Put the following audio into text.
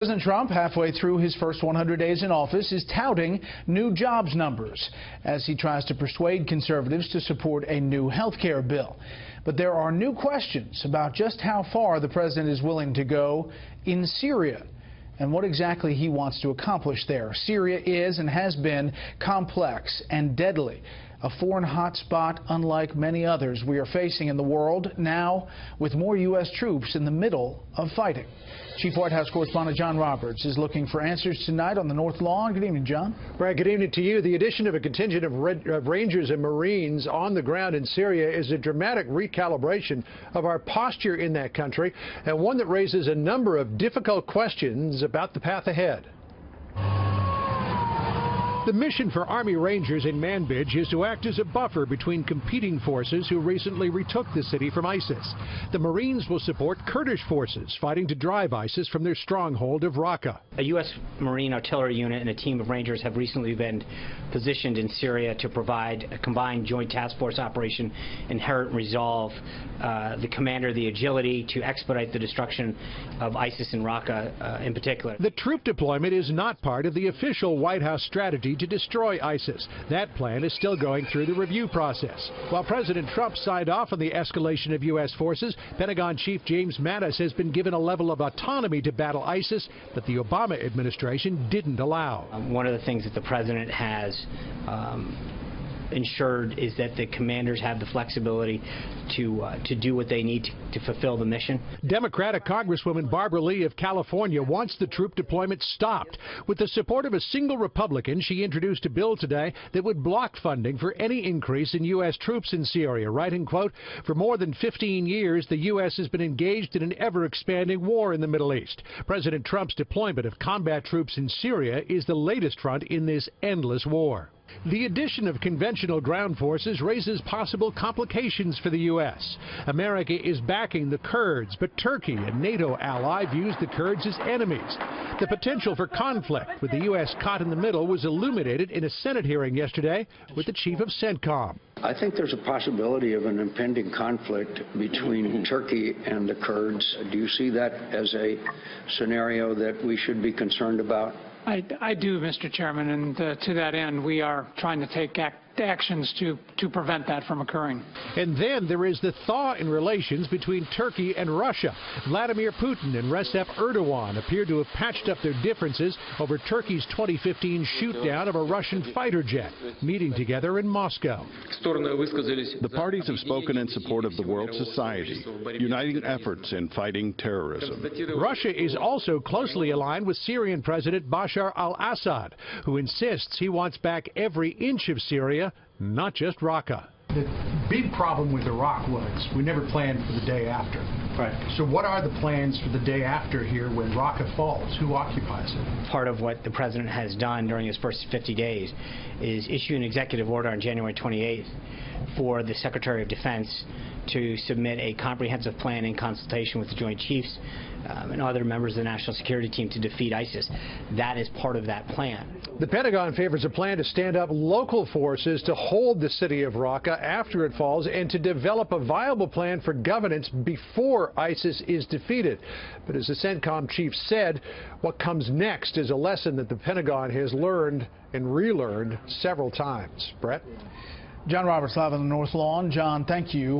President Trump, halfway through his first 100 days in office, is touting new jobs numbers as he tries to persuade conservatives to support a new health care bill. But there are new questions about just how far the president is willing to go in Syria and what exactly he wants to accomplish there. Syria is and has been complex and deadly, a foreign hotspot unlike many others we are facing in the world now, with more U.S. troops in the middle of fighting. Chief White House correspondent John Roberts is looking for answers tonight on the North Lawn. Good evening, John. Right, good evening to you. The addition of a contingent of Rangers and Marines on the ground in Syria is a dramatic recalibration of our posture in that country, and one that raises a number of difficult questions about the path ahead. The mission for Army Rangers in Manbij is to act as a buffer between competing forces who recently retook the city from ISIS. The Marines will support Kurdish forces fighting to drive ISIS from their stronghold of Raqqa. A U.S. Marine artillery unit and a team of Rangers have recently been positioned in Syria to provide a combined joint task force operation, Inherent Resolve. The commander, the agility to expedite the destruction of ISIS in Raqqa in particular. The troop deployment is not part of the official White House strategy to destroy ISIS. That plan is still going through the review process. While President Trump signed off on the escalation of U.S. forces, Pentagon Chief James Mattis has been given a level of autonomy to battle ISIS that the Obama administration didn't allow. One of the things that the president has ensured is that the commanders have the flexibility to do what they need to fulfill the mission. Democratic Congresswoman Barbara Lee of California wants the troop deployment stopped. With the support of a single Republican, she introduced a bill today that would block funding for any increase in U.S. troops in Syria, writing, quote, "For more than 15 years, the U.S. has been engaged in an ever-expanding war in the Middle East. President Trump's deployment of combat troops in Syria is the latest front in this endless war." The addition of conventional ground forces raises possible complications for the U.S. America is backing the Kurds, but Turkey, a NATO ally, views the Kurds as enemies. The potential for conflict with the U.S. caught in the middle was illuminated in a Senate hearing yesterday with the chief of CENTCOM. I think there's a possibility of an impending conflict between Turkey and the Kurds. Do you see that as a scenario that we should be concerned about? I do, Mr. Chairman, and to that end, we are trying to take actions to prevent that from occurring. And then there is the thaw in relations between Turkey and Russia. Vladimir Putin and Recep Erdogan appear to have patched up their differences over Turkey's 2015 shoot-down of a Russian fighter jet, meeting together in Moscow. The parties have spoken in support of the world society, uniting efforts in fighting terrorism. Russia is also closely aligned with Syrian President Bashar al-Assad, who insists he wants back every inch of Syria, not just Raqqa. The big problem with Iraq was we never planned for the day after. Right. So what are the plans for the day after here when Raqqa falls? Who occupies it? Part of what the president has done during his first 50 days is issue an executive order on January 28th for the Secretary of Defense to submit a comprehensive plan in consultation with the Joint Chiefs and other members of the National Security Team to defeat ISIS. That is part of that plan. The Pentagon favors a plan to stand up local forces to hold the city of Raqqa after it falls and to develop a viable plan for governance before ISIS is defeated. But as the CENTCOM chief said, what comes next is a lesson that the Pentagon has learned and relearned several times. Brett? John Roberts live on the North Lawn. John, thank you.